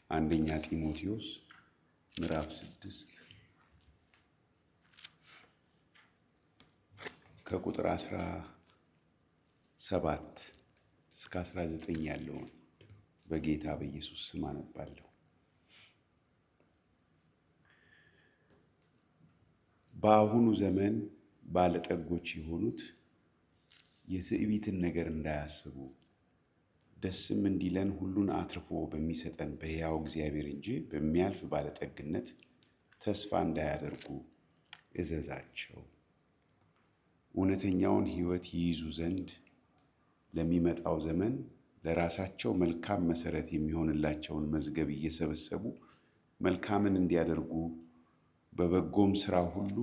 አንደኛ ጢሞቴዎስ ምዕራፍ 6 ከቁጥር 17 እስከ 19 ያለውን በጌታ በኢየሱስ ስም አነባለሁ። በአሁኑ ዘመን ባለጠጎች የሆኑት የትዕቢትን ነገር እንዳያስቡ ደስም እንዲለን ሁሉን አትርፎ በሚሰጠን በሕያው እግዚአብሔር እንጂ በሚያልፍ ባለጠግነት ተስፋ እንዳያደርጉ እዘዛቸው። እውነተኛውን ሕይወት ይይዙ ዘንድ ለሚመጣው ዘመን ለራሳቸው መልካም መሰረት የሚሆንላቸውን መዝገብ እየሰበሰቡ መልካምን እንዲያደርጉ በበጎም ሥራ ሁሉ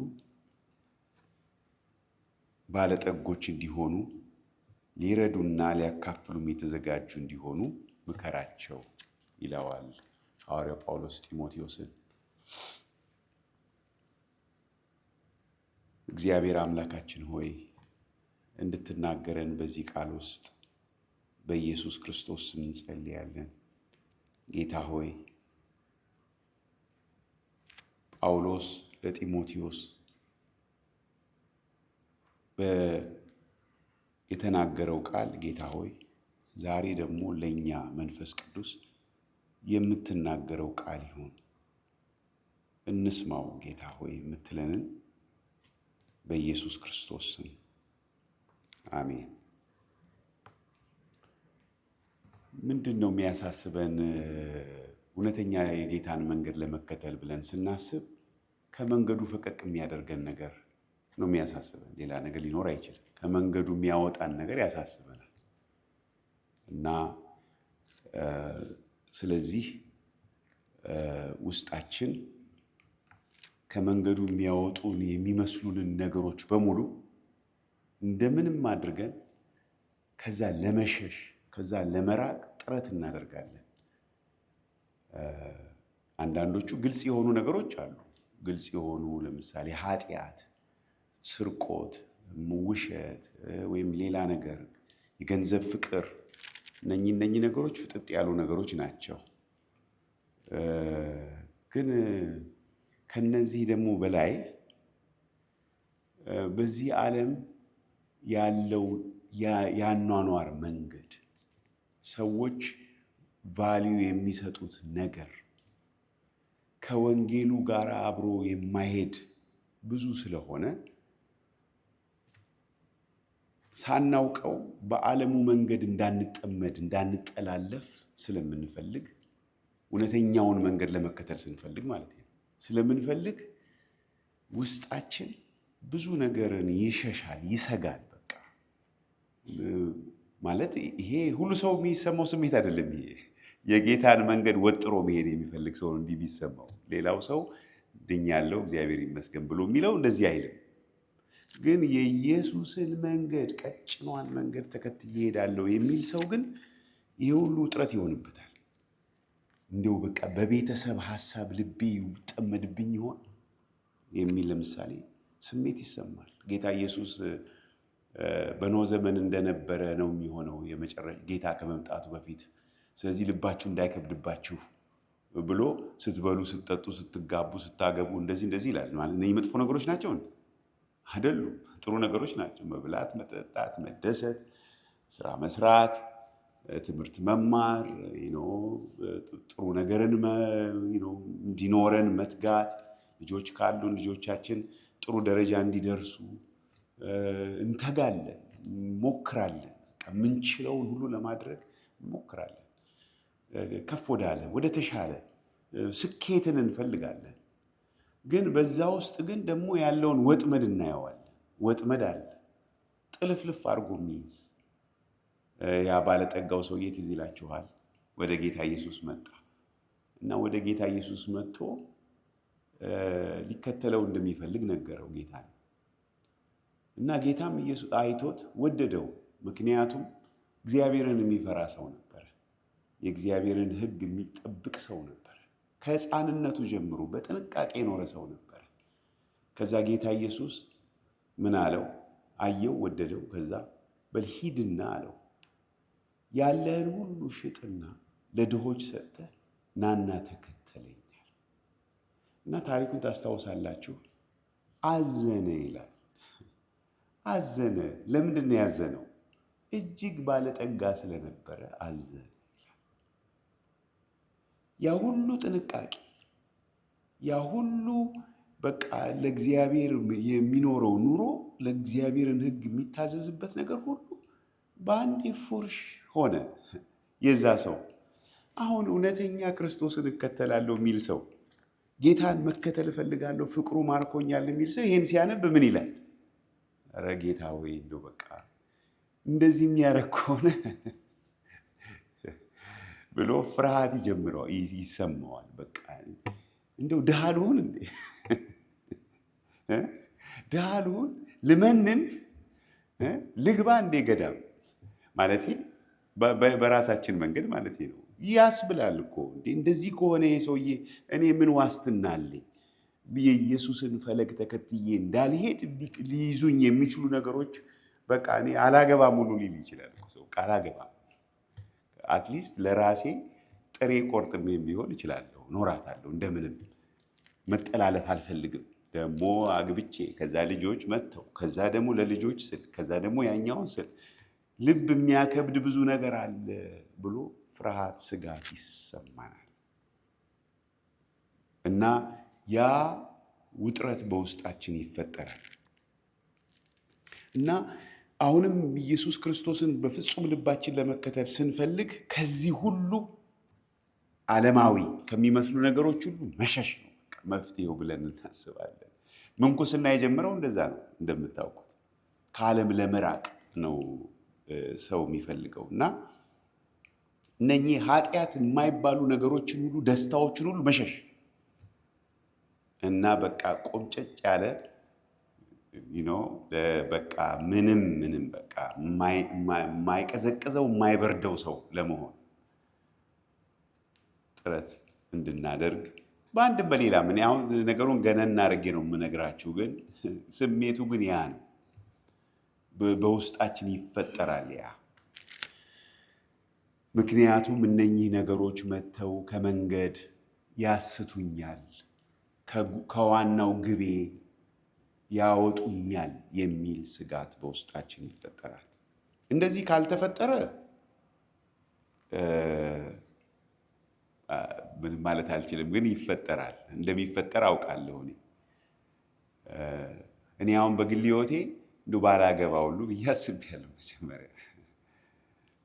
ባለጠጎች እንዲሆኑ ሊረዱና ሊያካፍሉም የተዘጋጁ እንዲሆኑ ምከራቸው ይለዋል ሐዋርያው ጳውሎስ ጢሞቴዎስን። እግዚአብሔር አምላካችን ሆይ እንድትናገረን በዚህ ቃል ውስጥ በኢየሱስ ክርስቶስ ስም እንጸልያለን። ጌታ ሆይ ጳውሎስ ለጢሞቴዎስ የተናገረው ቃል ጌታ ሆይ ዛሬ ደግሞ ለእኛ መንፈስ ቅዱስ የምትናገረው ቃል ይሁን። እንስማው ጌታ ሆይ የምትለንን በኢየሱስ ክርስቶስ ስም አሜን። ምንድን ነው የሚያሳስበን? እውነተኛ የጌታን መንገድ ለመከተል ብለን ስናስብ ከመንገዱ ፈቀቅ የሚያደርገን ነገር ነው የሚያሳስበን። ሌላ ነገር ሊኖር አይችልም። ከመንገዱ የሚያወጣን ነገር ያሳስበናል እና ስለዚህ ውስጣችን ከመንገዱ የሚያወጡን የሚመስሉንን ነገሮች በሙሉ እንደምንም አድርገን ከዛ ለመሸሽ ከዛ ለመራቅ ጥረት እናደርጋለን። አንዳንዶቹ ግልጽ የሆኑ ነገሮች አሉ። ግልጽ የሆኑ ለምሳሌ ኃጢአት፣ ስርቆት፣ ውሸት ወይም ሌላ ነገር፣ የገንዘብ ፍቅር፣ እነኚህ ነገሮች ፍጥጥ ያሉ ነገሮች ናቸው። ግን ከነዚህ ደግሞ በላይ በዚህ ዓለም ያለው ያኗኗር መንገድ ሰዎች ቫልዩ የሚሰጡት ነገር ከወንጌሉ ጋር አብሮ የማይሄድ ብዙ ስለሆነ ሳናውቀው በዓለሙ መንገድ እንዳንጠመድ እንዳንጠላለፍ ስለምንፈልግ እውነተኛውን መንገድ ለመከተል ስንፈልግ ማለት ነው ስለምንፈልግ ውስጣችን ብዙ ነገርን ይሸሻል፣ ይሰጋል። በቃ ማለት ይሄ ሁሉ ሰው የሚሰማው ስሜት አይደለም። ይሄ የጌታን መንገድ ወጥሮ መሄድ የሚፈልግ ሰው እንዲህ ቢሰማው፣ ሌላው ሰው ድኛለሁ እግዚአብሔር ይመስገን ብሎ የሚለው እንደዚህ አይልም። ግን የኢየሱስን መንገድ ቀጭኗን መንገድ ተከትዬ እሄዳለሁ የሚል ሰው ግን ይሄ ሁሉ ውጥረት ይሆንበታል። እንዲሁ በቃ በቤተሰብ ሀሳብ ልቤ ይጠመድብኝ ይሆን የሚል ለምሳሌ ስሜት ይሰማል። ጌታ ኢየሱስ በኖህ ዘመን እንደነበረ ነው የሚሆነው የመጨረሻ ጌታ ከመምጣቱ በፊት። ስለዚህ ልባችሁ እንዳይከብድባችሁ ብሎ ስትበሉ፣ ስትጠጡ፣ ስትጋቡ፣ ስታገቡ እንደዚህ ይላል። ማለት እነዚህ መጥፎ ነገሮች ናቸው አይደሉም፣ ጥሩ ነገሮች ናቸው። መብላት፣ መጠጣት፣ መደሰት፣ ስራ መስራት፣ ትምህርት መማር፣ ጥሩ ነገርን እንዲኖረን መትጋት፣ ልጆች ካሉን ልጆቻችን ጥሩ ደረጃ እንዲደርሱ እንተጋለን፣ እንሞክራለን። የምንችለውን ሁሉ ለማድረግ እንሞክራለን። ከፍ ወዳለ ወደ ተሻለ ስኬትን እንፈልጋለን። ግን በዛ ውስጥ ግን ደግሞ ያለውን ወጥመድ እናየዋለን። ወጥመድ አለ ጥልፍልፍ አድርጎ የሚይዝ። ያ ባለጠጋው ሰውዬ ትዝ ይላችኋል። ወደ ጌታ ኢየሱስ መጣ እና ወደ ጌታ ኢየሱስ መጥቶ ሊከተለው እንደሚፈልግ ነገረው ጌታ እና ጌታም ኢየሱስ አይቶት ወደደው። ምክንያቱም እግዚአብሔርን የሚፈራ ሰው ነበረ። የእግዚአብሔርን ሕግ የሚጠብቅ ሰው ነበረ። ከሕፃንነቱ ጀምሮ በጥንቃቄ የኖረ ሰው ነበረ። ከዛ ጌታ ኢየሱስ ምን አለው? አየው፣ ወደደው። ከዛ በል ሂድና አለው ያለህን ሁሉ ሽጥና ለድሆች ሰጥተህ ናና ተከተለኝ እና ታሪኩን ታስታውሳላችሁ። አዘነ ይላል። አዘነ። ለምንድን ነው ያዘነው? እጅግ ባለጠጋ ስለነበረ አዘነ። ያ ሁሉ ጥንቃቄ፣ ያ ሁሉ በቃ ለእግዚአብሔር የሚኖረው ኑሮ፣ ለእግዚአብሔርን ሕግ የሚታዘዝበት ነገር ሁሉ በአንዴ ፉርሽ ሆነ። የዛ ሰው አሁን እውነተኛ ክርስቶስን እከተላለሁ የሚል ሰው፣ ጌታን መከተል እፈልጋለሁ ፍቅሩ ማርኮኛል የሚል ሰው ይሄን ሲያነብ ምን ይላል? ኧረ ጌታ ወይ እንደው በቃ እንደዚህ የሚያደርግ ከሆነ ብሎ ፍርሃት ይሰማዋል። በቃ እንደው ድሃ ልሁን እንዴ? ድሃ ልሁን? ልመንን? ልግባ እንዴ ገዳም? ማለቴ በራሳችን መንገድ ማለቴ ነው ያስብላል እኮ። እንደዚህ ከሆነ የሰውዬ እኔ ምን ዋስትና አለኝ? የኢየሱስን ፈለግ ተከትዬ እንዳልሄድ ሊይዙኝ የሚችሉ ነገሮች በቃ እኔ አላገባም ሁሉ ሊል ይችላል ሰው። አላገባም፣ አትሊስት ለራሴ ጥሬ ቆርጥሜ ቢሆን እችላለሁ፣ ኖራታለሁ። እንደምንም መጠላለፍ አልፈልግም። ደግሞ አግብቼ ከዛ ልጆች መጥተው ከዛ ደግሞ ለልጆች ስል ከዛ ደግሞ ያኛውን ስል ልብ የሚያከብድ ብዙ ነገር አለ ብሎ ፍርሃት፣ ስጋት ይሰማናል። እና ያ ውጥረት በውስጣችን ይፈጠራል። እና አሁንም ኢየሱስ ክርስቶስን በፍጹም ልባችን ለመከተል ስንፈልግ ከዚህ ሁሉ ዓለማዊ ከሚመስሉ ነገሮች ሁሉ መሸሽ ነው መፍትሄው ብለን እናስባለን። ምንኩስና የጀመረው እንደዛ ነው። እንደምታውቁት ከዓለም ለመራቅ ነው ሰው የሚፈልገው። እና እነኚህ ኃጢአት የማይባሉ ነገሮችን ሁሉ፣ ደስታዎችን ሁሉ መሸሽ እና በቃ ቆምጨጭ ያለ በቃ ምንም በቃ የማይቀዘቅዘው የማይበርደው ሰው ለመሆን ጥረት እንድናደርግ በአንድም በሌላ ምን አሁን ነገሩን ገነና አድርጌ ነው የምነግራችሁ፣ ግን ስሜቱ ግን ያ ነው። በውስጣችን ይፈጠራል ያ። ምክንያቱም እነኚህ ነገሮች መጥተው ከመንገድ ያስቱኛል፣ ከዋናው ግቤ ያወጡኛል የሚል ስጋት በውስጣችን ይፈጠራል። እንደዚህ ካልተፈጠረ ምን ማለት አልችልም፣ ግን ይፈጠራል። እንደሚፈጠር አውቃለሁ። እኔ አሁን በግል ሕይወቴ እንደው ባላገባ ሁሉ ብዬ አስቤያለሁ መጀመሪያ።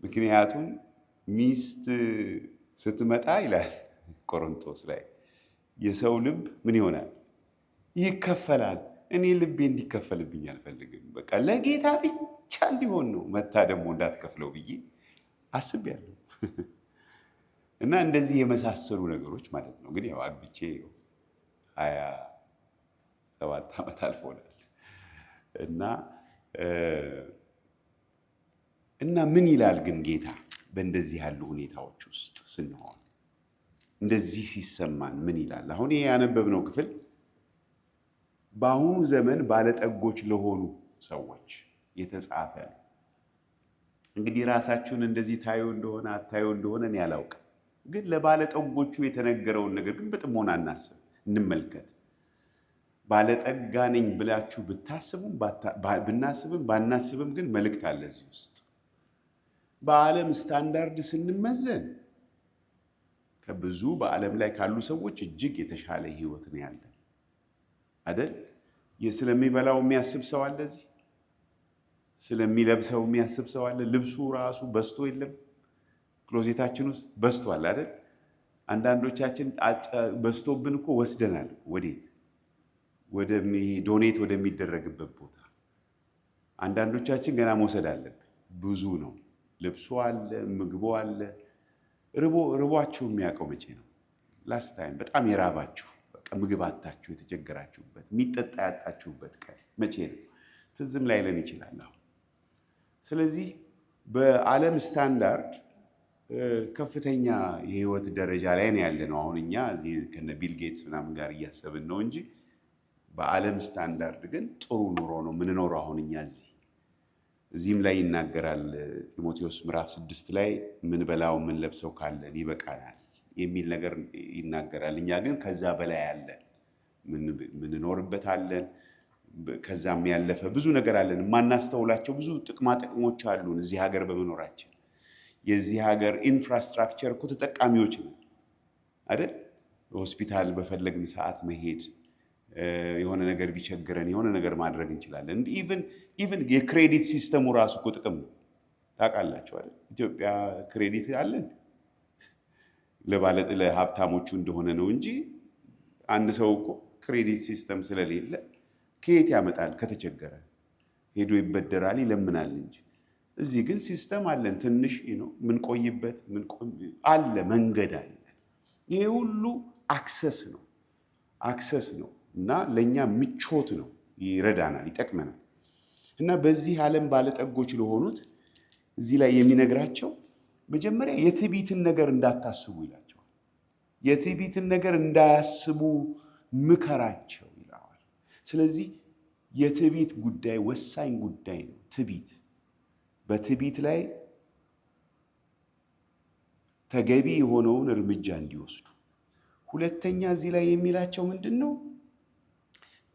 ምክንያቱም ሚስት ስትመጣ ይላል ቆሮንቶስ ላይ የሰው ልብ ምን ይሆናል? ይከፈላል። እኔ ልቤ እንዲከፈልብኝ አልፈልግም። በቃ ለጌታ ብቻ እንዲሆን ነው። መታ ደግሞ እንዳትከፍለው ብዬ አስቤያለሁ። እና እንደዚህ የመሳሰሉ ነገሮች ማለት ነው። ግን ያው አግብቼ 27 ዓመት አልፎናል። እና ምን ይላል ግን ጌታ በእንደዚህ ያሉ ሁኔታዎች ውስጥ ስንሆን፣ እንደዚህ ሲሰማን ምን ይላል? አሁን ይሄ ያነበብነው ክፍል በአሁኑ ዘመን ባለጠጎች ለሆኑ ሰዎች የተጻፈ ነው። እንግዲህ ራሳችሁን እንደዚህ ታዩ እንደሆነ አታዩ እንደሆነ እኔ አላውቅም። ግን ለባለጠጎቹ የተነገረውን ነገር ግን በጥሞና እንመልከት። ባለጠጋ ነኝ ብላችሁ ብታስቡም ብናስብም ባናስብም ግን መልእክት አለ እዚህ ውስጥ። በዓለም ስታንዳርድ ስንመዘን ከብዙ በዓለም ላይ ካሉ ሰዎች እጅግ የተሻለ ሕይወት ነው ያለን አይደል? ስለሚበላው የሚያስብ ሰው አለ እዚህ። ስለሚለብሰው የሚያስብ ሰው አለ። ልብሱ ራሱ በዝቶ የለም ክሎዜታችን ውስጥ በዝቷል አይደል? አንዳንዶቻችን በዝቶብን እኮ ወስደናል። ወዴት? ዶኔት ወደሚደረግበት ቦታ። አንዳንዶቻችን ገና መውሰድ አለብን። ብዙ ነው። ልብሱ አለ፣ ምግቡ አለ። ርቧችሁ የሚያውቀው መቼ ነው? ላስት ታይም በጣም የራባችሁ በቃ ምግብ አጣችሁ የተቸገራችሁበት፣ የሚጠጣ ያጣችሁበት ቀን መቼ ነው? ትዝም ላይለን ይችላል አሁን። ስለዚህ በዓለም ስታንዳርድ ከፍተኛ የህይወት ደረጃ ላይ ነው ያለ ነው። አሁን እኛ እዚህ ከነ ቢል ጌትስ ምናምን ጋር እያሰብን ነው እንጂ በዓለም ስታንዳርድ ግን ጥሩ ኑሮ ነው የምንኖረው። አሁን እኛ እዚህም ላይ ይናገራል ጢሞቴዎስ ምዕራፍ 6 ላይ ምን በላው ምን ለብሰው ካለን ይበቃናል የሚል ነገር ይናገራል። እኛ ግን ከዛ በላይ አለን፣ ምንኖርበት አለን፣ ከዛም ያለፈ ብዙ ነገር አለን። የማናስተውላቸው ብዙ ጥቅማ ጥቅሞች አሉን እዚህ ሀገር በመኖራችን። የዚህ ሀገር ኢንፍራስትራክቸር እኮ ተጠቃሚዎች ነው አይደል? ሆስፒታል በፈለግን ሰዓት መሄድ፣ የሆነ ነገር ቢቸግረን የሆነ ነገር ማድረግ እንችላለን። ኢቭን የክሬዲት ሲስተሙ ራሱ እኮ ጥቅም ነው። ታውቃላችሁ አይደል? ኢትዮጵያ ክሬዲት አለን ለሀብታሞቹ እንደሆነ ነው እንጂ አንድ ሰው እኮ ክሬዲት ሲስተም ስለሌለ ከየት ያመጣል? ከተቸገረ ሄዶ ይበደራል፣ ይለምናል እንጂ። እዚህ ግን ሲስተም አለን፣ ትንሽ ነው ምንቆይበት አለ፣ መንገድ አለ። ይሄ ሁሉ አክሰስ ነው እና ለእኛ ምቾት ነው፣ ይረዳናል፣ ይጠቅመናል። እና በዚህ ዓለም ባለጠጎች ለሆኑት እዚህ ላይ የሚነግራቸው መጀመሪያ የትዕቢትን ነገር እንዳታስቡ ይላቸዋል። የትዕቢትን ነገር እንዳያስቡ ምከራቸው ይለዋል። ስለዚህ የትዕቢት ጉዳይ ወሳኝ ጉዳይ ነው። በትዕቢት ላይ ተገቢ የሆነውን እርምጃ እንዲወስዱ። ሁለተኛ እዚህ ላይ የሚላቸው ምንድን ነው?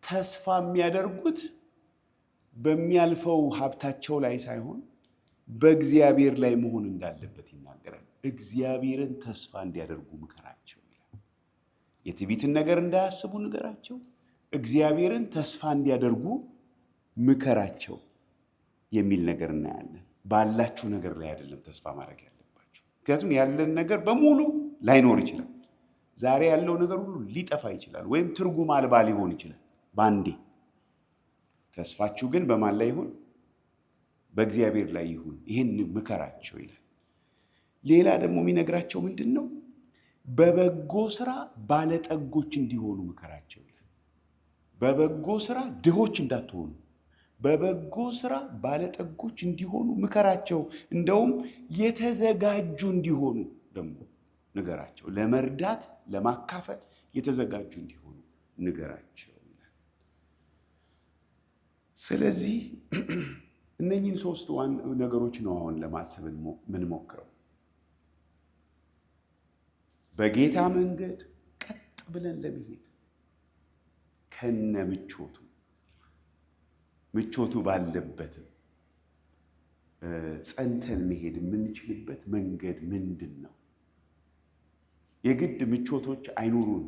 ተስፋ የሚያደርጉት በሚያልፈው ሀብታቸው ላይ ሳይሆን በእግዚአብሔር ላይ መሆን እንዳለበት ይናገራል። እግዚአብሔርን ተስፋ እንዲያደርጉ ምከራቸው ይላል። የትዕቢትን ነገር እንዳያስቡ ንገራቸው፣ እግዚአብሔርን ተስፋ እንዲያደርጉ ምከራቸው የሚል ነገር እናያለን። ባላችሁ ነገር ላይ አይደለም ተስፋ ማድረግ ያለባቸው። ምክንያቱም ያለን ነገር በሙሉ ላይኖር ይችላል። ዛሬ ያለው ነገር ሁሉ ሊጠፋ ይችላል፣ ወይም ትርጉም አልባ ሊሆን ይችላል ባንዴ። ተስፋችሁ ግን በማን ላይ ይሁን? በእግዚአብሔር ላይ ይሁን። ይህን ምከራቸው ይላል። ሌላ ደግሞ የሚነግራቸው ምንድን ነው? በበጎ ስራ ባለጠጎች እንዲሆኑ ምከራቸው ይላል። በበጎ ስራ ድሆች እንዳትሆኑ፣ በበጎ ስራ ባለጠጎች እንዲሆኑ ምከራቸው። እንደውም የተዘጋጁ እንዲሆኑ ደግሞ ንገራቸው። ለመርዳት ለማካፈል የተዘጋጁ እንዲሆኑ ንገራቸው ይላል። ስለዚህ እነኚህን ሶስት ነገሮች ነው አሁን ለማሰብ የምንሞክረው። በጌታ መንገድ ቀጥ ብለን ለመሄድ ከነ ምቾቱ ባለበትም ጸንተን መሄድ የምንችልበት መንገድ ምንድን ነው? የግድ ምቾቶች አይኑሩን፣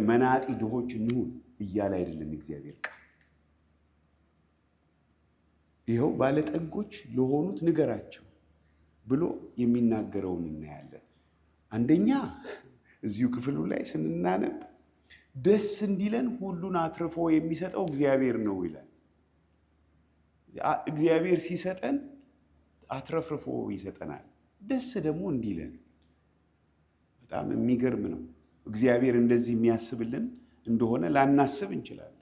መናጢ ድሆች እንሁን እያለ አይደለም እግዚአብሔር ቃል። ይኸው ባለጠጎች ለሆኑት ንገራቸው ብሎ የሚናገረውን እናያለን። አንደኛ እዚሁ ክፍሉ ላይ ስንናነብ ደስ እንዲለን ሁሉን አትርፎ የሚሰጠው እግዚአብሔር ነው ይላል። እግዚአብሔር ሲሰጠን አትረፍርፎ ይሰጠናል፣ ደስ ደግሞ እንዲለን። በጣም የሚገርም ነው። እግዚአብሔር እንደዚህ የሚያስብልን እንደሆነ ላናስብ እንችላለን፣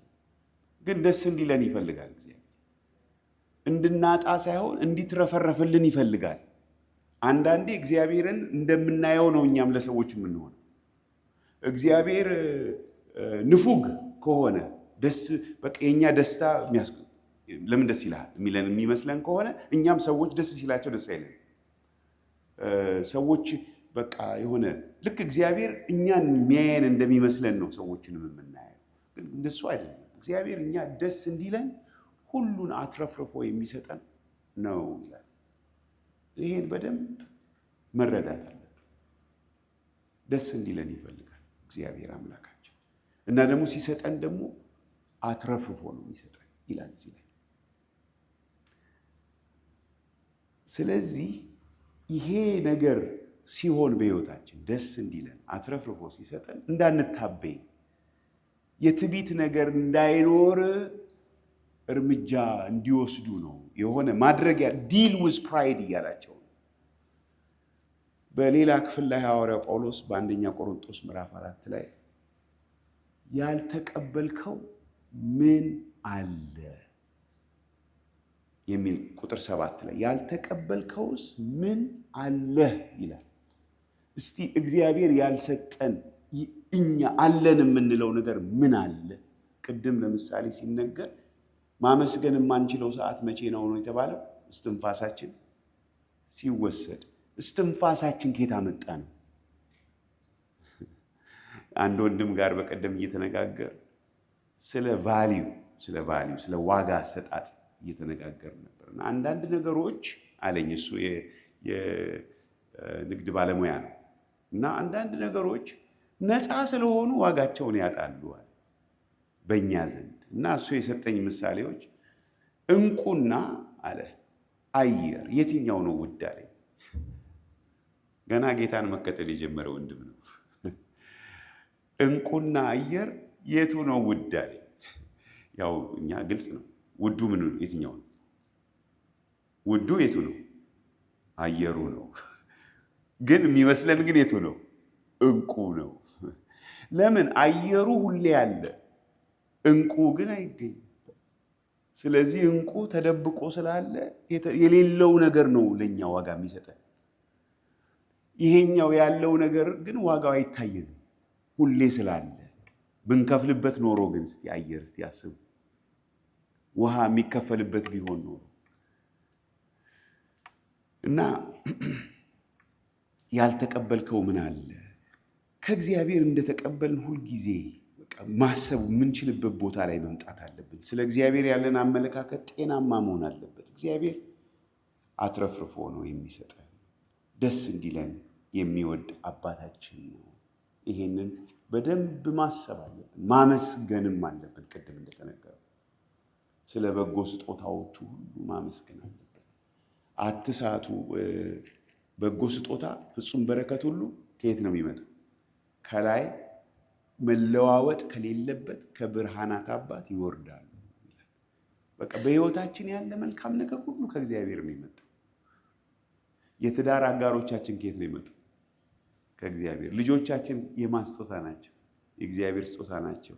ግን ደስ እንዲለን ይፈልጋል። እግዚአብሔር እንድናጣ ሳይሆን እንዲትረፈረፍልን ይፈልጋል። አንዳንዴ እግዚአብሔርን እንደምናየው ነው እኛም ለሰዎች የምንሆነው። እግዚአብሔር ንፉግ ከሆነ በቃ የኛ ደስታ ለምን ደስ ይልሃል የሚለን የሚመስለን ከሆነ እኛም ሰዎች ደስ ሲላቸው ደስ አይለን። ሰዎች በቃ የሆነ ልክ እግዚአብሔር እኛን የሚያየን እንደሚመስለን ነው ሰዎችንም የምናየው፣ ግን እንደሱ አይደለም። እግዚአብሔር እኛ ደስ እንዲለን ሁሉን አትረፍርፎ የሚሰጠን ነው ይላል። ይሄን በደንብ መረዳት አለብን። ደስ እንዲለን ይፈልጋል እግዚአብሔር አምላካችን፣ እና ደግሞ ሲሰጠን ደግሞ አትረፍርፎ ነው የሚሰጠን ይላል እዚህ ላይ። ስለዚህ ይሄ ነገር ሲሆን በሕይወታችን ደስ እንዲለን አትረፍርፎ ሲሰጠን እንዳንታበይ፣ የትዕቢት ነገር እንዳይኖር እርምጃ እንዲወስዱ ነው የሆነ ማድረጊያ ዲል ዊዝ ፕራይድ እያላቸው ነው። በሌላ ክፍል ላይ ሐዋርያው ጳውሎስ በአንደኛ ቆሮንቶስ ምዕራፍ 4 ላይ ያልተቀበልከው ምን አለ የሚል ቁጥር 7 ላይ ያልተቀበልከውስ ምን አለህ ይላል። እስቲ እግዚአብሔር ያልሰጠን እኛ አለን የምንለው ነገር ምን አለ? ቅድም ለምሳሌ ሲነገር ማመስገን የማንችለው ሰዓት መቼ ነው የተባለው? እስትንፋሳችን ሲወሰድ። እስትንፋሳችን ከየት አመጣ ነው? አንድ ወንድም ጋር በቀደም እየተነጋገር ስለ ቫልዩ ስለ ዋጋ አሰጣጥ እየተነጋገር ነበር። እና አንዳንድ ነገሮች አለኝ፣ እሱ የንግድ ባለሙያ ነው፣ እና አንዳንድ ነገሮች ነፃ ስለሆኑ ዋጋቸውን ያጣሉ በእኛ ዘንድ። እና እሱ የሰጠኝ ምሳሌዎች እንቁና አለ አየር የትኛው ነው ውድ አለኝ። ገና ጌታን መከተል የጀመረ ወንድም ነው። እንቁና አየር የቱ ነው ውድ አለኝ። ያው እኛ ግልጽ ነው፣ ውዱ ምን የትኛው ነው? ውዱ የቱ ነው? አየሩ ነው። ግን የሚመስለን ግን የቱ ነው? እንቁ ነው። ለምን? አየሩ ሁሌ አለ፣ እንቁ ግን አይገኝም። ስለዚህ እንቁ ተደብቆ ስላለ የሌለው ነገር ነው ለኛ ዋጋ የሚሰጠን። ይሄኛው ያለው ነገር ግን ዋጋው አይታየንም ሁሌ ስላለ። ብንከፍልበት ኖሮ ግን እስቲ አየር እስቲ አስቡ፣ ውሃ የሚከፈልበት ቢሆን ኖሮ እና ያልተቀበልከው ምን አለ? ከእግዚአብሔር እንደተቀበልን ሁልጊዜ ማሰብ የምንችልበት ቦታ ላይ መምጣት አለብን። ስለ እግዚአብሔር ያለን አመለካከት ጤናማ መሆን አለበት። እግዚአብሔር አትረፍርፎ ነው የሚሰጠን፣ ደስ እንዲለን የሚወድ አባታችን ነው። ይሄንን በደንብ ማሰብ አለብን፣ ማመስገንም አለብን። ቅድም እንደተነገረው ስለ በጎ ስጦታዎቹ ሁሉ ማመስገን አለብን። አትሳቱ። በጎ ስጦታ ፍጹም በረከት ሁሉ ከየት ነው የሚመጣው? ከላይ መለዋወጥ ከሌለበት ከብርሃናት አባት ይወርዳሉ። በቃ በሕይወታችን ያለ መልካም ነገር ሁሉ ከእግዚአብሔር ነው የመጣው። የትዳር አጋሮቻችን ከየት ነው የመጣው? ከእግዚአብሔር። ልጆቻችን የማን ስጦታ ናቸው? የእግዚአብሔር ስጦታ ናቸው።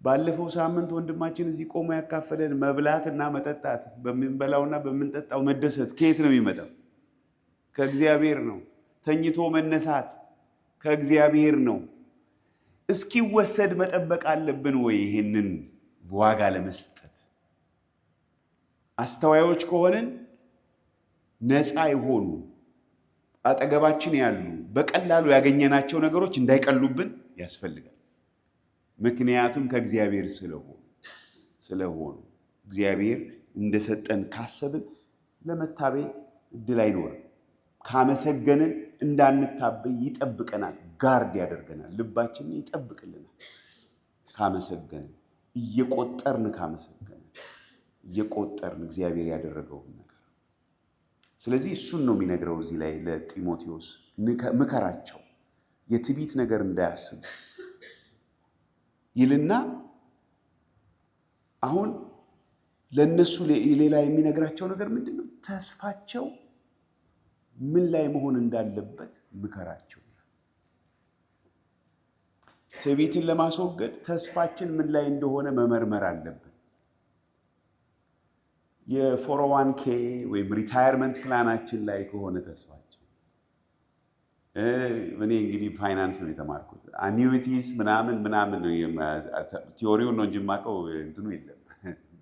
ባለፈው ሳምንት ወንድማችን እዚህ ቆሞ ያካፈለን መብላትና መጠጣት፣ በምንበላውና በምንጠጣው መደሰት ከየት ነው የሚመጣው? ከእግዚአብሔር ነው። ተኝቶ መነሳት ከእግዚአብሔር ነው። እስኪወሰድ መጠበቅ አለብን ወይ? ይህንን ዋጋ ለመስጠት አስተዋዮች ከሆንን ነፃ የሆኑ አጠገባችን ያሉ በቀላሉ ያገኘናቸው ነገሮች እንዳይቀሉብን ያስፈልጋል። ምክንያቱም ከእግዚአብሔር ስለሆኑ እግዚአብሔር እንደሰጠን ካሰብን ለመታበይ እድል አይኖርም። ካመሰገንን እንዳንታበይ ይጠብቀናል፣ ጋርድ ያደርገናል፣ ልባችንን ይጠብቅልናል። ካመሰገንን እየቆጠርን እግዚአብሔር ያደረገውን ነገር። ስለዚህ እሱን ነው የሚነግረው እዚህ ላይ ለጢሞቴዎስ፣ ምከራቸው የትዕቢት ነገር እንዳያስቡ ይልና አሁን ለነሱ ሌላ የሚነግራቸው ነገር ምንድን ነው? ተስፋቸው ምን ላይ መሆን እንዳለበት ምከራቸው። ትዕቢትን ለማስወገድ ተስፋችን ምን ላይ እንደሆነ መመርመር አለብን። የ401k ወይም ሪታየርመንት ፕላናችን ላይ ከሆነ ተስፋችን፣ እኔ እንግዲህ ፋይናንስ ነው የተማርኩት፣ አኒዊቲስ ምናምን ነው ቲዮሪውን ነው እንጂ የማውቀው እንትኑ የለም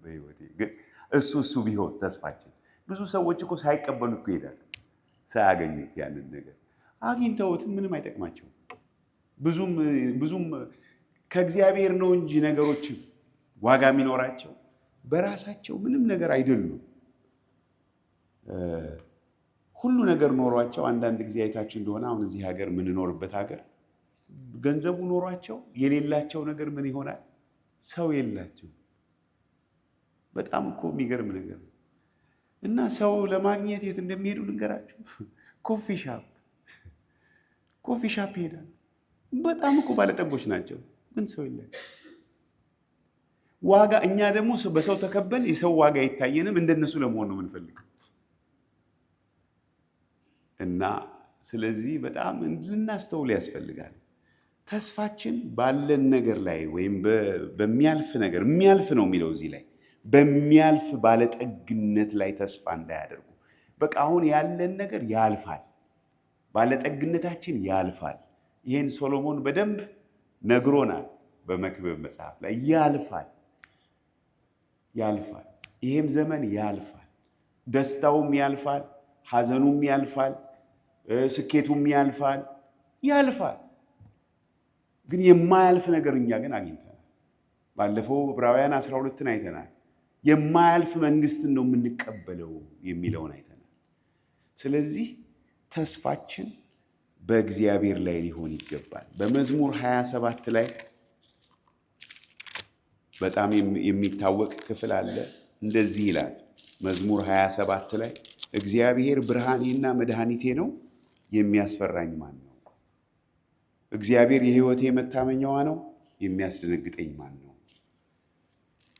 በህይወቴ። ግን እሱ ቢሆን ተስፋችን። ብዙ ሰዎች እኮ ሳይቀበሉ እኮ ይሄዳሉ፣ ሳያገኙት ያንን ነገር አግኝተውትም ምንም አይጠቅማቸውም። ብዙም ከእግዚአብሔር ነው እንጂ ነገሮች ዋጋ የሚኖራቸው በራሳቸው ምንም ነገር አይደሉም። ሁሉ ነገር ኖሯቸው አንዳንድ ጊዜ አይታችሁ እንደሆነ አሁን እዚህ ሀገር የምንኖርበት ሀገር ገንዘቡ ኖሯቸው የሌላቸው ነገር ምን ይሆናል? ሰው የላቸው። በጣም እኮ የሚገርም ነገር ነው። እና ሰው ለማግኘት የት እንደሚሄዱ ልንገራችሁ። ኮፊ ሻፕ ይሄዳል። በጣም እኮ ባለጠጎች ናቸው፣ ግን ሰው የላቸው። ዋጋ እኛ ደግሞ በሰው ተከበል የሰው ዋጋ አይታየንም። እንደነሱ ለመሆን ነው የምንፈልገው። እና ስለዚህ በጣም ልናስተውል ያስፈልጋል። ተስፋችን ባለን ነገር ላይ ወይም በሚያልፍ ነገር፣ የሚያልፍ ነው የሚለው እዚህ ላይ፣ በሚያልፍ ባለጠግነት ላይ ተስፋ እንዳያደርጉ። በቃ አሁን ያለን ነገር ያልፋል፣ ባለጠግነታችን ያልፋል። ይህን ሶሎሞን በደንብ ነግሮናል በመክብብ መጽሐፍ ላይ። ያልፋል። ይህም ዘመን ያልፋል። ደስታውም ያልፋል፣ ሐዘኑም ያልፋል፣ ስኬቱም ያልፋል። ግን የማያልፍ ነገር እኛ ግን አግኝተናል። ባለፈው ዕብራውያን 12ን አይተናል። የማያልፍ መንግስትን ነው የምንቀበለው የሚለውን አይተናል። ስለዚህ ተስፋችን በእግዚአብሔር ላይ ሊሆን ይገባል። በመዝሙር 27 ላይ በጣም የሚታወቅ ክፍል አለ። እንደዚህ ይላል መዝሙር 27 ላይ እግዚአብሔር ብርሃኔና መድኃኒቴ ነው፣ የሚያስፈራኝ ማን ነው? እግዚአብሔር የሕይወቴ መታመኛዋ ነው፣ የሚያስደነግጠኝ ማን ነው?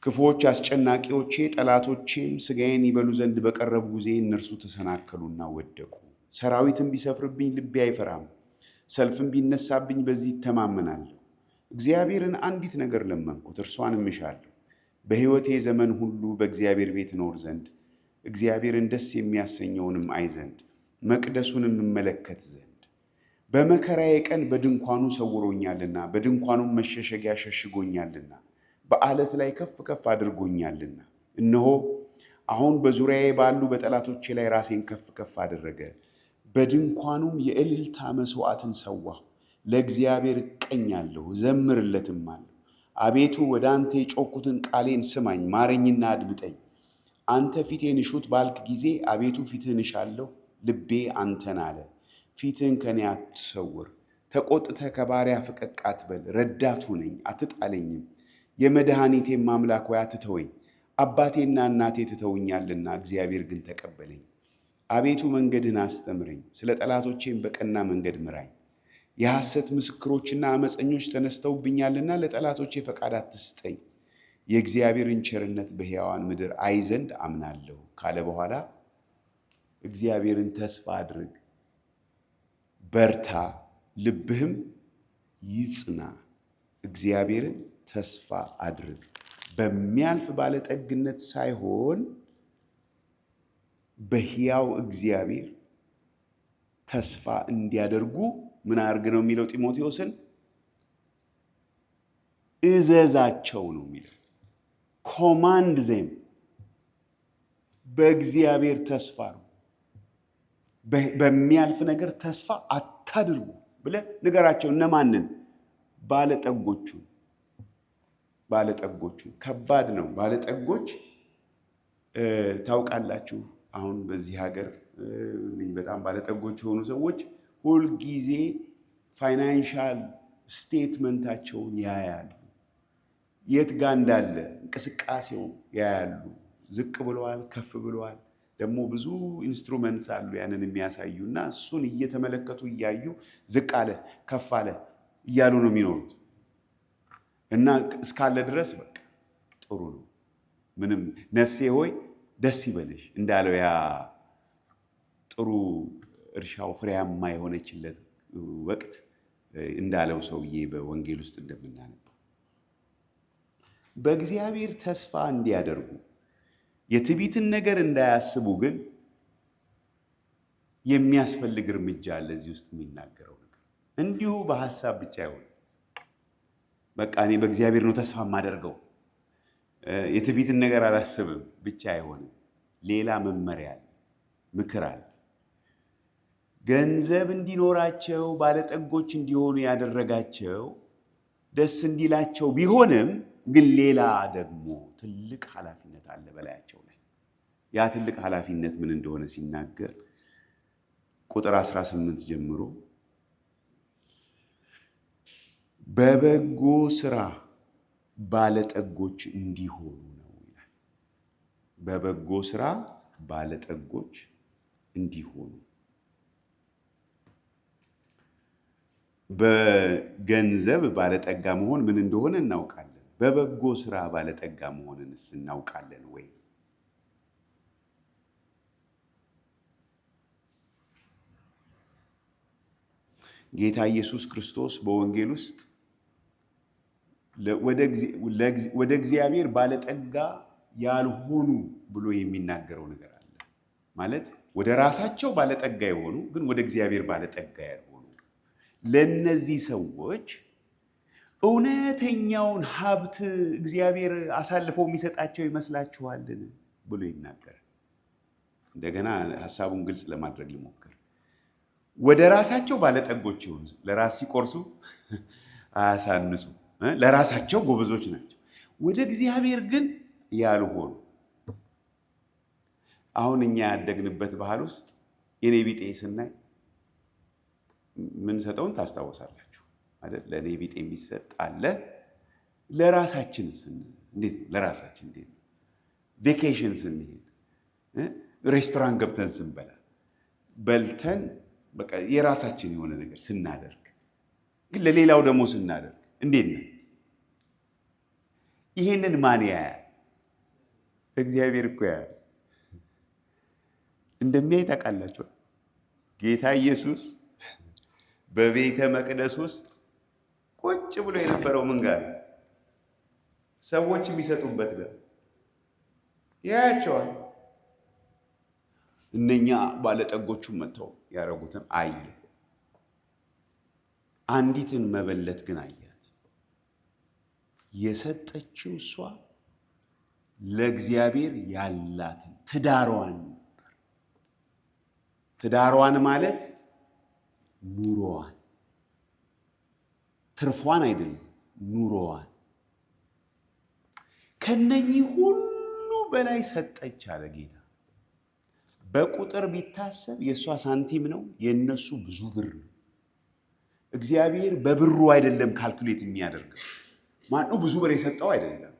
ክፉዎች አስጨናቂዎቼ ጠላቶቼም ሥጋዬን ይበሉ ዘንድ በቀረቡ ጊዜ እነርሱ ተሰናከሉና ወደቁ። ሰራዊትም ቢሰፍርብኝ ልቤ አይፈራም፣ ሰልፍም ቢነሳብኝ በዚህ ይተማመናለሁ። እግዚአብሔርን አንዲት ነገር ለመንኩት፣ እርሷንም እሻለሁ፣ በሕይወቴ ዘመን ሁሉ በእግዚአብሔር ቤት እኖር ዘንድ እግዚአብሔርን ደስ የሚያሰኘውንም አይ ዘንድ መቅደሱንም እመለከት ዘንድ። በመከራዬ ቀን በድንኳኑ ሰውሮኛልና በድንኳኑም መሸሸጊያ ሸሽጎኛልና በዓለት ላይ ከፍ ከፍ አድርጎኛልና። እነሆ አሁን በዙሪያዬ ባሉ በጠላቶቼ ላይ ራሴን ከፍ ከፍ አደረገ። በድንኳኑም የእልልታ መሥዋዕትን ሰዋሁ። ለእግዚአብሔር እቀኛለሁ ዘምርለትም አለሁ። አቤቱ ወደ አንተ የጮኩትን ቃሌን ስማኝ፣ ማረኝና አድምጠኝ። አንተ ፊቴን እሹት ባልክ ጊዜ አቤቱ ፊትህን እሻለሁ። ልቤ አንተን አለ፣ ፊትህን ከኔ አትሰውር። ተቆጥተህ ከባሪያ ፈቀቅ አትበል። ረዳቱ ነኝ አትጣለኝም። የመድኃኒቴም አምላክ ሆይ አትተወኝ። አባቴና እናቴ ትተውኛልና እግዚአብሔር ግን ተቀበለኝ። አቤቱ መንገድህን አስተምረኝ፣ ስለ ጠላቶቼም በቀና መንገድ ምራኝ። የሐሰት ምስክሮችና አመፀኞች ተነስተውብኛልና ለጠላቶቼ ፈቃድ አትስጠኝ። የእግዚአብሔርን ቸርነት በሕያዋን ምድር አይ ዘንድ አምናለሁ ካለ በኋላ እግዚአብሔርን ተስፋ አድርግ፣ በርታ፣ ልብህም ይጽና። እግዚአብሔርን ተስፋ አድርግ፣ በሚያልፍ ባለጠግነት ሳይሆን በሕያው እግዚአብሔር ተስፋ እንዲያደርጉ ምን አድርግ ነው የሚለው? ጢሞቴዎስን እዘዛቸው ነው የሚለው። ኮማንድ ዜም፣ በእግዚአብሔር ተስፋ ነው። በሚያልፍ ነገር ተስፋ አታድርጉ ብለህ ንገራቸው። እነማንን? ባለጠጎቹን። ከባድ ነው። ባለጠጎች ታውቃላችሁ፣ አሁን በዚህ ሀገር በጣም ባለጠጎች የሆኑ ሰዎች ሁልጊዜ ፋይናንሻል ስቴትመንታቸውን ያያሉ። የት ጋ እንዳለ እንቅስቃሴው ያያሉ። ዝቅ ብለዋል፣ ከፍ ብለዋል። ደግሞ ብዙ ኢንስትሩመንትስ አሉ ያንን የሚያሳዩ እና እሱን እየተመለከቱ እያዩ ዝቅ አለ ከፍ አለ እያሉ ነው የሚኖሩት። እና እስካለ ድረስ በቃ ጥሩ ነው። ምንም ነፍሴ ሆይ ደስ ይበልሽ እንዳለው ያ ጥሩ እርሻው ፍሬያማ የሆነችለት ወቅት እንዳለው ሰውዬ በወንጌል ውስጥ እንደምናነበው በእግዚአብሔር ተስፋ እንዲያደርጉ የትዕቢትን ነገር እንዳያስቡ ግን የሚያስፈልግ እርምጃ አለ እዚህ ውስጥ የሚናገረው ነገር። እንዲሁ በሐሳብ ብቻ አይሆንም። በቃ እኔ በእግዚአብሔር ነው ተስፋ የማደርገው የትዕቢትን ነገር አላስብም ብቻ አይሆንም። ሌላ መመሪያ አለ፣ ምክር አለ። ገንዘብ እንዲኖራቸው ባለጠጎች እንዲሆኑ ያደረጋቸው ደስ እንዲላቸው ቢሆንም ግን ሌላ ደግሞ ትልቅ ኃላፊነት አለ በላያቸው ላይ። ያ ትልቅ ኃላፊነት ምን እንደሆነ ሲናገር ቁጥር 18 ጀምሮ በበጎ ስራ ባለጠጎች እንዲሆኑ ነው ይላል። በበጎ ስራ ባለጠጎች እንዲሆኑ። በገንዘብ ባለጠጋ መሆን ምን እንደሆነ እናውቃለን። በበጎ ስራ ባለጠጋ መሆንንስ እናውቃለን ወይ? ጌታ ኢየሱስ ክርስቶስ በወንጌል ውስጥ ወደ እግዚአብሔር ባለጠጋ ያልሆኑ ብሎ የሚናገረው ነገር አለ። ማለት ወደ ራሳቸው ባለጠጋ የሆኑ ግን ወደ እግዚአብሔር ባለጠጋ ያልሆኑ፣ ለነዚህ ሰዎች እውነተኛውን ሀብት እግዚአብሔር አሳልፈው የሚሰጣቸው ይመስላችኋልን ብሎ ይናገራል። እንደገና ሀሳቡን ግልጽ ለማድረግ ልሞክር። ወደ ራሳቸው ባለጠጎች ይሆኑ፣ ለራስ ሲቆርሱ አያሳንሱ፣ ለራሳቸው ጎበዞች ናቸው። ወደ እግዚአብሔር ግን ያልሆኑ። አሁን እኛ ያደግንበት ባህል ውስጥ የኔ ቢጤ ስናይ ምንሰጠውን ታስታውሳላችሁ አይደል? ለኔ ቢጤ የሚሰጥ አለ። ለራሳችን እንዴት ነው? ለራሳችን እንዴት ነው? ቬኬሽን ስንሄድ ሬስቶራንት ገብተን ስንበላ በልተን በቃ የራሳችን የሆነ ነገር ስናደርግ፣ ግን ለሌላው ደግሞ ስናደርግ እንዴት ነው? ይሄንን ማን ያያል? እግዚአብሔር እኮ ያያል። እንደሚያይ ታውቃላችሁ። ጌታ ኢየሱስ በቤተ መቅደስ ውስጥ ቁጭ ብሎ የነበረው ምን ጋር ሰዎች የሚሰጡበት ጋር ያያቸዋል። እነኛ ባለጠጎቹን መጥተው ያደረጉትን አየ። አንዲትን መበለት ግን አያት። የሰጠችው እሷ ለእግዚአብሔር ያላትን ትዳሯን ነበር። ትዳሯን ማለት ኑሮዋን፣ ትርፏን አይደለም፣ ኑሮዋን ከነኚህ ሁሉ በላይ ሰጠች አለ ጌታ። በቁጥር ቢታሰብ የእሷ ሳንቲም ነው፣ የእነሱ ብዙ ብር ነው። እግዚአብሔር በብሩ አይደለም ካልኩሌት የሚያደርገው። ማነው ብዙ ብር የሰጠው አይደለም።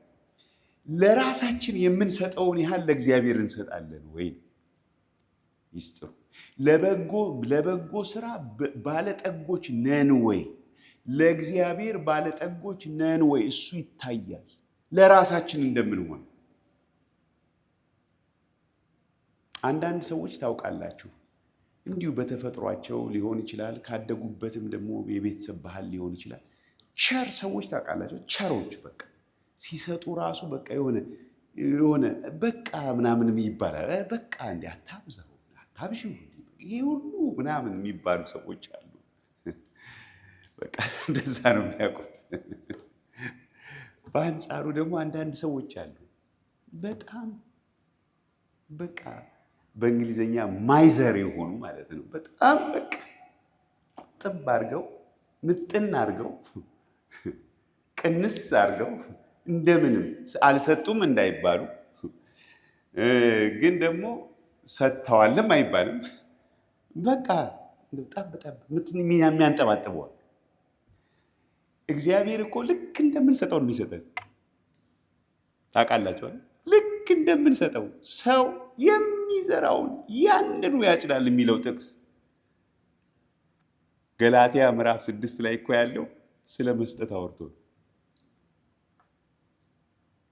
ለራሳችን የምንሰጠውን ያህል ለእግዚአብሔር እንሰጣለን ወይ? ይስጥሩ። ለበጎ ስራ ባለጠጎች ነን ወይ? ለእግዚአብሔር ባለጠጎች ነን ወይ? እሱ ይታያል ለራሳችን እንደምንሆን። አንዳንድ ሰዎች ታውቃላችሁ፣ እንዲሁ በተፈጥሯቸው ሊሆን ይችላል፣ ካደጉበትም ደግሞ የቤተሰብ ባህል ሊሆን ይችላል። ቸር ሰዎች ታውቃላችሁ፣ ቸሮች በቃ ሲሰጡ ራሱ በቃ የሆነ በቃ ምናምን ይባላል። በቃ እንዲ አታብዛው፣ አታብሺው፣ ይሄ ሁሉ ምናምን የሚባሉ ሰዎች አሉ። በቃ እንደዛ ነው የሚያውቁት። በአንጻሩ ደግሞ አንዳንድ ሰዎች አሉ በጣም በቃ በእንግሊዝኛ ማይዘር የሆኑ ማለት ነው። በጣም በቃ ቁጥብ አድርገው ምጥን አድርገው ቅንስ አድርገው እንደምንም አልሰጡም እንዳይባሉ፣ ግን ደግሞ ሰጥተዋልም አይባልም። በቃ ጠብ የሚያንጠባጥበዋል። እግዚአብሔር እኮ ልክ እንደምንሰጠው ነው የሚሰጠን። ታውቃላችኋል? ልክ እንደምንሰጠው ሰው የሚዘራውን ያንኑ ያጭዳል የሚለው ጥቅስ ገላትያ ምዕራፍ 6 ላይ እኮ ያለው ስለ መስጠት አውርቶ ነው።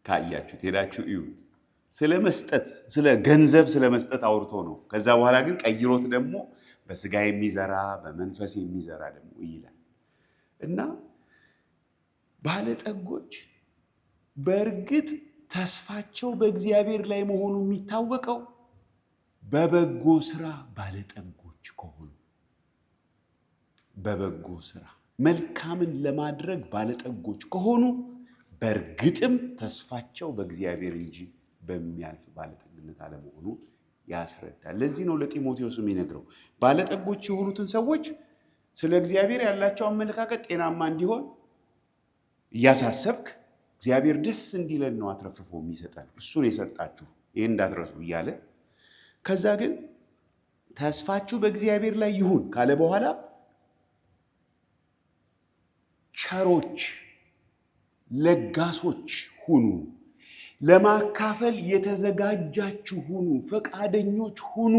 ካያችሁት ሄዳችሁ እዩት። ስለ መስጠት፣ ስለ ገንዘብ ስለ መስጠት አውርቶ ነው። ከዛ በኋላ ግን ቀይሮት ደግሞ በስጋ የሚዘራ በመንፈስ የሚዘራ ደግሞ ይላል። እና ባለጠጎች በእርግጥ ተስፋቸው በእግዚአብሔር ላይ መሆኑ የሚታወቀው በበጎ ስራ ባለጠጎች ከሆኑ፣ በበጎ ስራ መልካምን ለማድረግ ባለጠጎች ከሆኑ በእርግጥም ተስፋቸው በእግዚአብሔር እንጂ በሚያልፍ ባለጠግነት አለመሆኑ ያስረዳል። ለዚህ ነው ለጢሞቴዎስ የሚነግረው ባለጠጎች የሆኑትን ሰዎች ስለ እግዚአብሔር ያላቸው አመለካከት ጤናማ እንዲሆን እያሳሰብክ እግዚአብሔር ደስ እንዲለን ነው አትረፍርፎ የሚሰጠን። እሱን የሰጣችሁ ይህን እንዳትረሱ እያለ ከዛ ግን ተስፋችሁ በእግዚአብሔር ላይ ይሁን ካለ በኋላ ቸሮች፣ ለጋሶች ሁኑ፣ ለማካፈል የተዘጋጃችሁ ሁኑ፣ ፈቃደኞች ሁኑ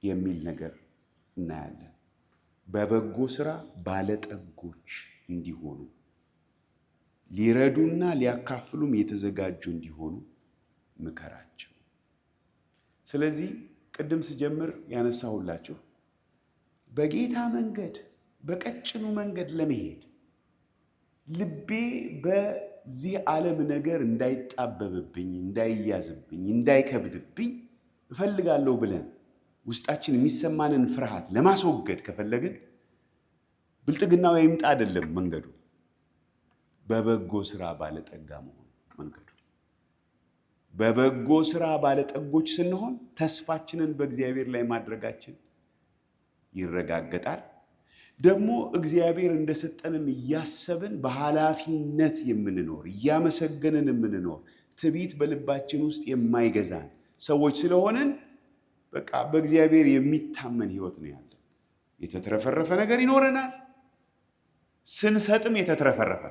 የሚል ነገር እናያለን። በበጎ ስራ ባለጠጎች እንዲሆኑ፣ ሊረዱና ሊያካፍሉም የተዘጋጁ እንዲሆኑ ምከራቸው። ስለዚህ ቅድም ስጀምር ያነሳሁላችሁ በጌታ መንገድ በቀጭኑ መንገድ ለመሄድ ልቤ በዚህ ዓለም ነገር እንዳይጣበብብኝ፣ እንዳይያዝብኝ፣ እንዳይከብድብኝ እፈልጋለሁ ብለን ውስጣችን የሚሰማንን ፍርሃት ለማስወገድ ከፈለግን ብልጥግናው ይምጣ አይደለም መንገዱ፣ በበጎ ስራ ባለጠጋ መሆን መንገዱ። በበጎ ስራ ባለጠጎች ስንሆን ተስፋችንን በእግዚአብሔር ላይ ማድረጋችን ይረጋገጣል። ደግሞ እግዚአብሔር እንደሰጠንም እያሰብን በኃላፊነት የምንኖር እያመሰገንን የምንኖር ትዕቢት በልባችን ውስጥ የማይገዛን ሰዎች ስለሆንን በቃ በእግዚአብሔር የሚታመን ህይወት ነው ያለን። የተትረፈረፈ ነገር ይኖረናል። ስንሰጥም የተትረፈረፈ።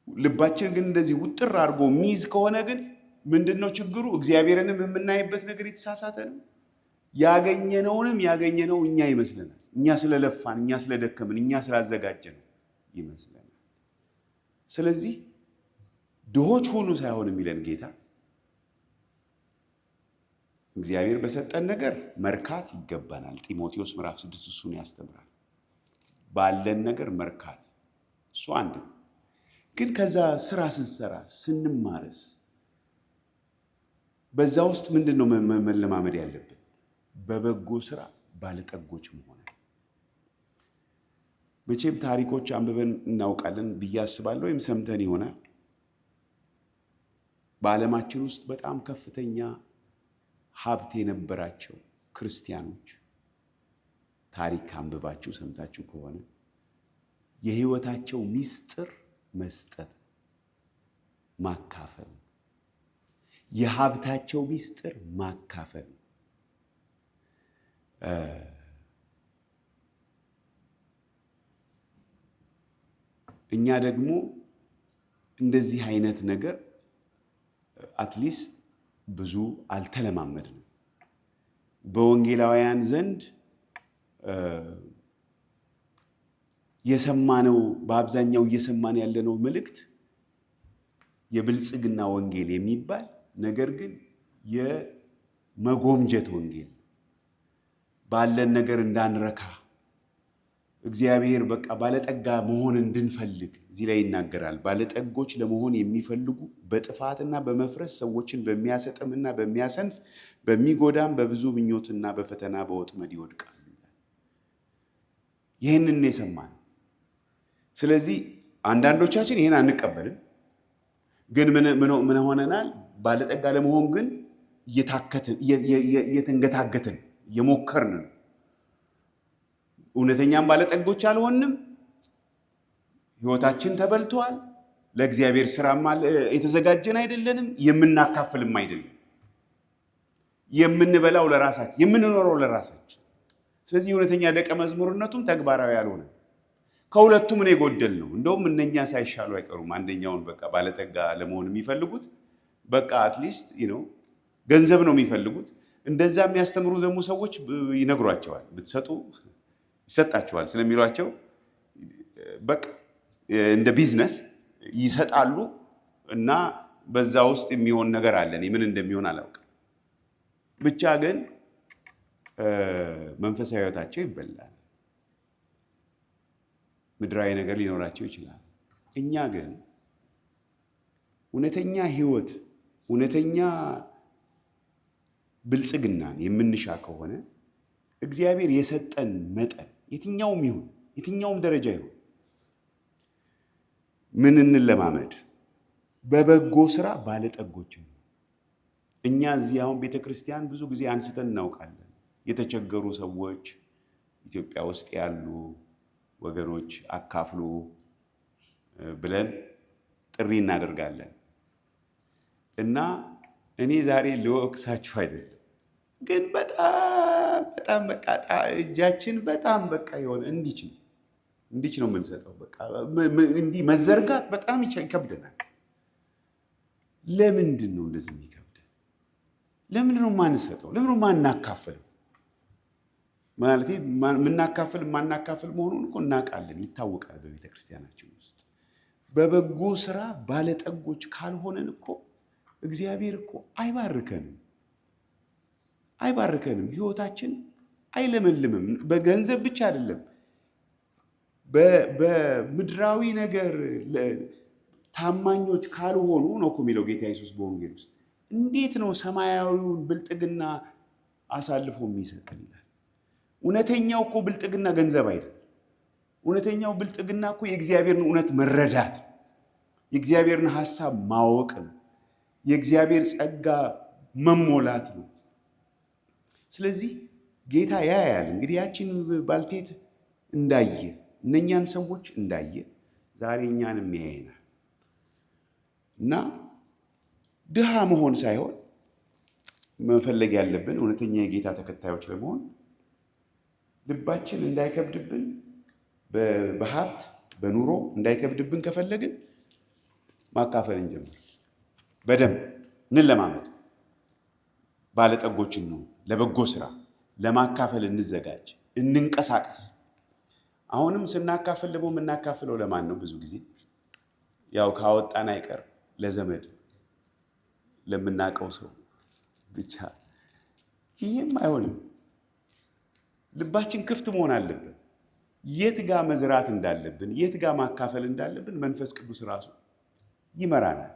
ልባችን ግን እንደዚህ ውጥር አድርጎ ሚይዝ ከሆነ ግን ምንድነው ችግሩ? እግዚአብሔርንም የምናይበት ነገር የተሳሳተ ነው። ያገኘነው እኛ ይመስለናል። እኛ ስለለፋን፣ እኛ ስለደከምን፣ እኛ ስላዘጋጀን ይመስለናል። ስለዚህ ድሆች ሁኑ ሳይሆን የሚለን ጌታ እግዚአብሔር በሰጠን ነገር መርካት ይገባናል። ጢሞቴዎስ ምዕራፍ 6 እሱን ያስተምራል። ባለን ነገር መርካት እሱ አንድ ነው። ግን ከዛ ስራ ስንሰራ ስንማረስ በዛ ውስጥ ምንድነው መለማመድ ያለብን? በበጎ ስራ ባለጠጎች መሆን። መቼም ታሪኮች አንብበን እናውቃለን ብዬ አስባለሁ፣ ወይም ሰምተን ይሆናል። በዓለማችን ውስጥ በጣም ከፍተኛ ሀብት የነበራቸው ክርስቲያኖች ታሪክ አንብባችሁ ሰምታችሁ ከሆነ የህይወታቸው ሚስጥር መስጠት፣ ማካፈል፣ የሀብታቸው ሚስጥር ማካፈል። እኛ ደግሞ እንደዚህ አይነት ነገር አትሊስት ብዙ አልተለማመድንም። በወንጌላውያን ዘንድ የሰማነው በአብዛኛው እየሰማን ያለነው መልእክት የብልጽግና ወንጌል የሚባል ነገር ግን የመጎምጀት ወንጌል፣ ባለን ነገር እንዳንረካ እግዚአብሔር በቃ ባለጠጋ መሆን እንድንፈልግ እዚህ ላይ ይናገራል። ባለጠጎች ለመሆን የሚፈልጉ በጥፋትና በመፍረስ ሰዎችን በሚያሰጥምና በሚያሰንፍ በሚጎዳም በብዙ ምኞትና በፈተና በወጥመድ ይወድቃሉ። ይህንን የሰማን። ስለዚህ አንዳንዶቻችን ይህን አንቀበልም። ግን ምን ሆነናል? ባለጠጋ ለመሆን ግን እየተንገታገትን እየሞከርን ነው። እውነተኛም ባለጠጎች አልሆንም። ህይወታችን ተበልቷል። ለእግዚአብሔር ስራም የተዘጋጀን አይደለንም። የምናካፍልም አይደለም። የምንበላው ለራሳችን፣ የምንኖረው ለራሳችን። ስለዚህ እውነተኛ ደቀ መዝሙርነቱም ተግባራዊ ያልሆነ ከሁለቱም ነው የጎደል ነው። እንደውም እነኛ ሳይሻሉ አይቀሩም። አንደኛውን በቃ ባለጠጋ ለመሆን የሚፈልጉት በቃ አትሊስት ገንዘብ ነው የሚፈልጉት። እንደዛ የሚያስተምሩ ደግሞ ሰዎች ይነግሯቸዋል። ብትሰጡ ይሰጣቸዋል ስለሚሏቸው በቃ እንደ ቢዝነስ ይሰጣሉ። እና በዛ ውስጥ የሚሆን ነገር አለ። እኔ ምን እንደሚሆን አላውቅም። ብቻ ግን መንፈሳዊ ህይወታቸው ይበላል። ምድራዊ ነገር ሊኖራቸው ይችላል። እኛ ግን እውነተኛ ህይወት፣ እውነተኛ ብልጽግናን የምንሻ ከሆነ እግዚአብሔር የሰጠን መጠን የትኛውም ይሁን የትኛውም ደረጃ ይሁን ምን እንለማመድ? በበጎ ስራ ባለጠጎች። እኛ እዚህ አሁን ቤተክርስቲያን ብዙ ጊዜ አንስተን እናውቃለን። የተቸገሩ ሰዎች ኢትዮጵያ ውስጥ ያሉ ወገኖች አካፍሉ ብለን ጥሪ እናደርጋለን። እና እኔ ዛሬ ልወቅሳችሁ አይደለም፣ ግን በጣም በቃ እጃችን በጣም በቃ የሆነ እንዲች ነው የምንሰጠው። በቃ እንዲህ መዘርጋት በጣም ይከብደናል። ለምንድን ነው እንደዚህ የሚከብደን? ለምንድን ነው የማንሰጠው? ለምንድን ነው የማናካፍለው? ማለት የምናካፍል የማናካፍል መሆኑን እኮ እናውቃለን፣ ይታወቃል በቤተ ክርስቲያናችን ውስጥ። በበጎ ስራ ባለጠጎች ካልሆነን እኮ እግዚአብሔር እኮ አይባርከንም። ህይወታችን አይለመልምም። በገንዘብ ብቻ አይደለም፣ በምድራዊ ነገር ታማኞች ካልሆኑ ነው እኮ የሚለው ጌታ ኢየሱስ በወንጌል ውስጥ። እንዴት ነው ሰማያዊውን ብልጥግና አሳልፎ የሚሰጠን ይላል። እውነተኛው እኮ ብልጥግና ገንዘብ አይደለም። እውነተኛው ብልጥግና እኮ የእግዚአብሔርን እውነት መረዳት፣ የእግዚአብሔርን ሐሳብ ማወቅ ነው። የእግዚአብሔር ጸጋ መሞላት ነው። ስለዚህ ጌታ ያያል። እንግዲህ ያችን ባልቴት እንዳየ እነኛን ሰዎች እንዳየ ዛሬ እኛንም ያየናል። እና ድሃ መሆን ሳይሆን መፈለግ ያለብን እውነተኛ የጌታ ተከታዮች ለመሆን ልባችን እንዳይከብድብን በሀብት በኑሮ እንዳይከብድብን ከፈለግን ማካፈል እንጀምር። በደንብ እንለማመድ። ባለጠጎችን ነው ለበጎ ስራ ለማካፈል እንዘጋጅ፣ እንንቀሳቀስ። አሁንም ስናካፍል ደግሞ የምናካፍለው ለማን ነው? ብዙ ጊዜ ያው ካወጣን አይቀር ለዘመድ ለምናውቀው ሰው ብቻ። ይህም አይሆንም። ልባችን ክፍት መሆን አለበት። የት ጋር መዝራት እንዳለብን፣ የት ጋር ማካፈል እንዳለብን መንፈስ ቅዱስ ራሱ ይመራናል።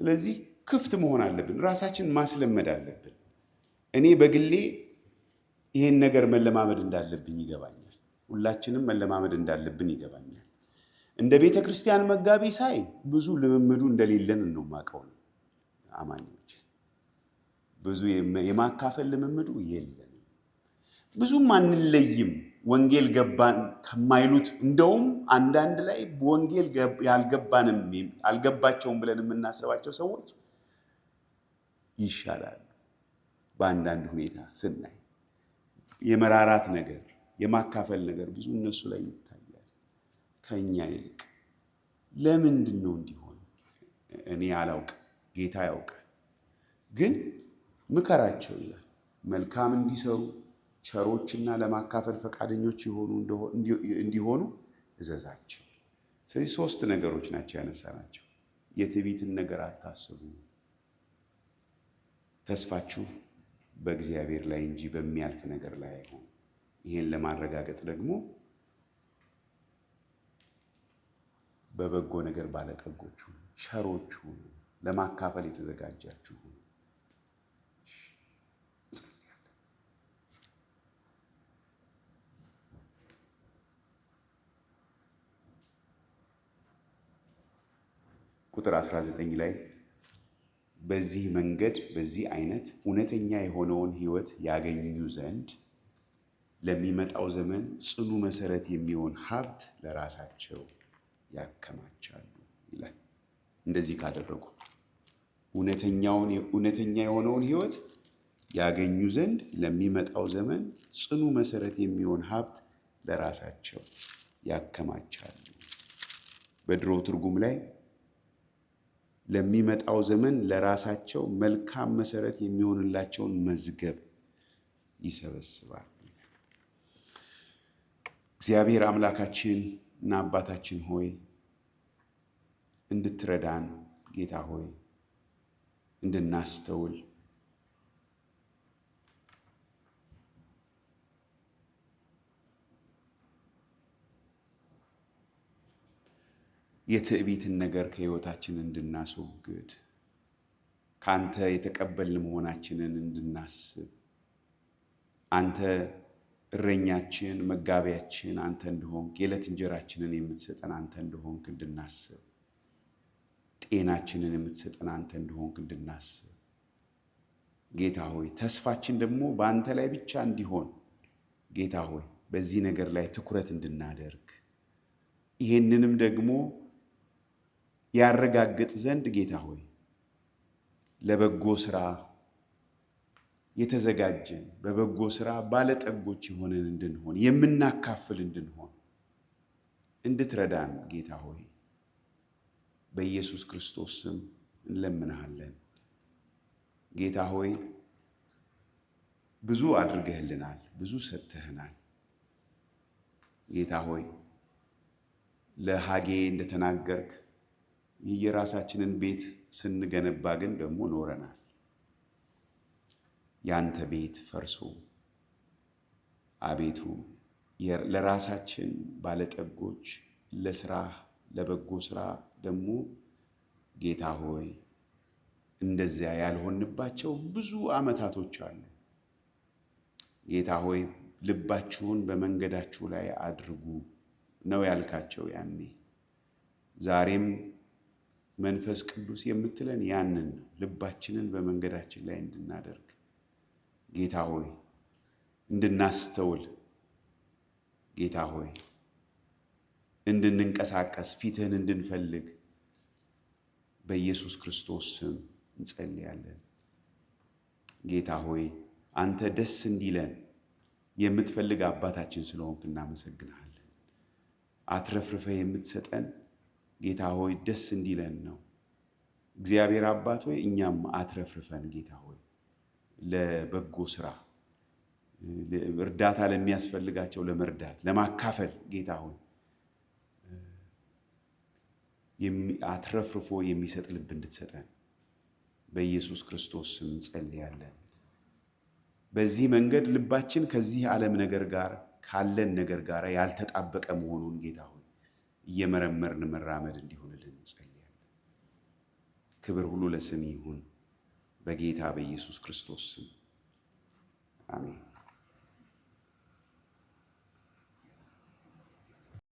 ስለዚህ ክፍት መሆን አለብን። ራሳችን ማስለመድ አለብን። እኔ በግሌ ይሄን ነገር መለማመድ እንዳለብኝ ይገባኛል። ሁላችንም መለማመድ እንዳለብን ይገባኛል። እንደ ቤተ ክርስቲያን መጋቢ ሳይ ብዙ ልምምዱ እንደሌለን ነው የማውቀው። አማኞች ብዙ የማካፈል ልምምዱ የለንም። ብዙም አንለይም። ወንጌል ገባን ከማይሉት እንደውም አንዳንድ ላይ ወንጌል አልገባቸውም ብለን የምናስባቸው ሰዎች ይሻላሉ። በአንዳንድ ሁኔታ ስናይ የመራራት ነገር፣ የማካፈል ነገር ብዙ እነሱ ላይ ይታያል ከኛ ይልቅ። ለምንድን ነው እንዲሆን? እኔ አላውቅም፣ ጌታ ያውቃል። ግን ምከራቸው ይላል። መልካም እንዲሰሩ ቸሮችና ለማካፈል ፈቃደኞች እንዲሆኑ እዘዛቸው። ስለዚህ 3 ነገሮች ናቸው ያነሳናቸው። የትዕቢትን ነገር አታስቡ። ተስፋችሁ በእግዚአብሔር ላይ እንጂ በሚያልፍ ነገር ላይ አይሆን። ይሄን ለማረጋገጥ ደግሞ በበጎ ነገር ባለጠጎች ሁኑ፣ ቸሮች ሁኑ፣ ለማካፈል የተዘጋጃችሁ ሁኑ። ቁጥር 19 ላይ በዚህ መንገድ በዚህ አይነት እውነተኛ የሆነውን ሕይወት ያገኙ ዘንድ ለሚመጣው ዘመን ጽኑ መሰረት የሚሆን ሀብት ለራሳቸው ያከማቻሉ ይላል። እንደዚህ ካደረጉ እውነተኛ የሆነውን ሕይወት ያገኙ ዘንድ ለሚመጣው ዘመን ጽኑ መሰረት የሚሆን ሀብት ለራሳቸው ያከማቻሉ። በድሮ ትርጉም ላይ ለሚመጣው ዘመን ለራሳቸው መልካም መሰረት የሚሆንላቸውን መዝገብ ይሰበስባል። እግዚአብሔር አምላካችን እና አባታችን ሆይ እንድትረዳን ጌታ ሆይ እንድናስተውል የትዕቢትን ነገር ከሕይወታችን እንድናስወግድ ከአንተ የተቀበልን መሆናችንን እንድናስብ አንተ እረኛችን መጋቢያችን አንተ እንደሆንክ የዕለት እንጀራችንን የምትሰጠን አንተ እንደሆንክ እንድናስብ ጤናችንን የምትሰጠን አንተ እንደሆንክ እንድናስብ ጌታ ሆይ ተስፋችን ደግሞ በአንተ ላይ ብቻ እንዲሆን ጌታ ሆይ በዚህ ነገር ላይ ትኩረት እንድናደርግ ይሄንንም ደግሞ ያረጋግጥ ዘንድ ጌታ ሆይ ለበጎ ስራ የተዘጋጀን በበጎ ስራ ባለጠጎች የሆነን እንድንሆን የምናካፍል እንድንሆን እንድትረዳን ጌታ ሆይ በኢየሱስ ክርስቶስ ስም እንለምንሃለን። ጌታ ሆይ ብዙ አድርገህልናል፣ ብዙ ሰጥተህናል። ጌታ ሆይ ለሐጌ እንደተናገርክ የራሳችንን ቤት ስንገነባ ግን ደግሞ ኖረናል። ያንተ ቤት ፈርሶ አቤቱ ለራሳችን ባለጠጎች ለስራ ለበጎ ስራ ደግሞ ጌታ ሆይ እንደዚያ ያልሆንባቸው ብዙ ዓመታቶች አሉ። ጌታ ሆይ ልባችሁን በመንገዳችሁ ላይ አድርጉ ነው ያልካቸው ያኔ። ዛሬም መንፈስ ቅዱስ የምትለን ያንን ነው፣ ልባችንን በመንገዳችን ላይ እንድናደርግ ጌታ ሆይ እንድናስተውል ጌታ ሆይ እንድንንቀሳቀስ ፊትህን እንድንፈልግ በኢየሱስ ክርስቶስ ስም እንጸልያለን። ጌታ ሆይ አንተ ደስ እንዲለን የምትፈልግ አባታችን ስለሆንክ እናመሰግንሃለን። አትረፍርፈህ የምትሰጠን ጌታ ሆይ ደስ እንዲለን ነው። እግዚአብሔር አባት ሆይ እኛም አትረፍርፈን ጌታ ሆይ ለበጎ ስራ እርዳታ ለሚያስፈልጋቸው ለመርዳት ለማካፈል ጌታ ሆይ አትረፍርፎ የሚሰጥ ልብ እንድትሰጠን በኢየሱስ ክርስቶስ ስም እንጸልያለን። በዚህ መንገድ ልባችን ከዚህ ዓለም ነገር ጋር ካለን ነገር ጋር ያልተጣበቀ መሆኑን ጌታ ሆይ እየመረመርን መራመድ እንዲሆንልን እንጸልያለን። ክብር ሁሉ ለስም ይሁን በጌታ በኢየሱስ ክርስቶስ ስም አሜን።